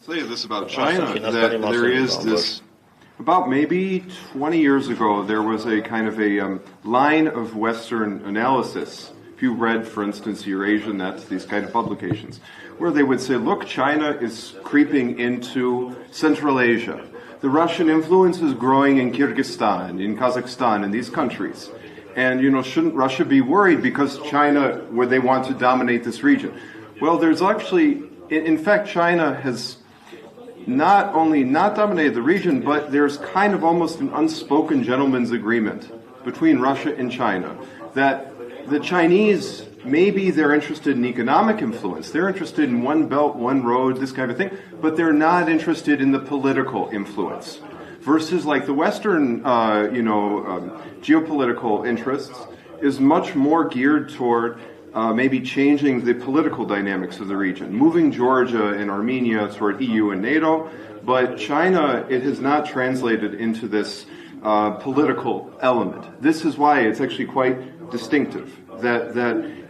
Say this about China, that there is this, about maybe 20 years ago, there was a kind of a line of Western analysis. If you read, for instance, Eurasian Net, these kind of publications, where they would say, look, China is creeping into Central Asia. The Russian influence is growing in Kyrgyzstan, in Kazakhstan, in these countries. And, shouldn't Russia be worried because China, where they want to dominate this region? Well, there's actually, in fact, China has not only not dominated the region, but there's kind of almost an unspoken gentleman's agreement between Russia and China that the Chinese, maybe they're interested in economic influence, they're interested in one belt, one road, this kind of thing, but they're not interested in the political influence. Versus like the Western, geopolitical interests is much more geared toward maybe changing the political dynamics of the region, moving Georgia and Armenia toward EU and NATO, but China, it has not translated into this political element. This is why it's actually quite distinctive, that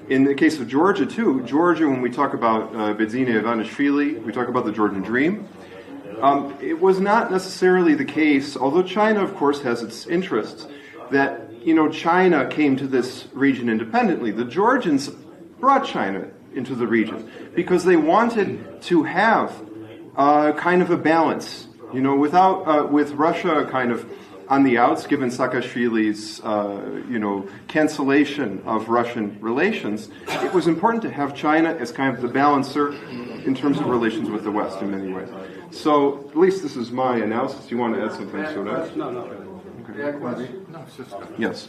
in the case of Georgia too, Georgia, when we talk about Bedzina Ivanishvili, we talk about the Georgian Dream, it was not necessarily the case, although China, of course, has its interests, that China came to this region independently. The Georgians brought China into the region because they wanted to have kind of a balance, with Russia kind of on the outs, given Saakashvili's, cancellation of Russian relations. It was important to have China as kind of the balancer in terms of relations with the West in many ways. So at least this is my analysis. You want to add something to that? No, not really. Okay. Yes.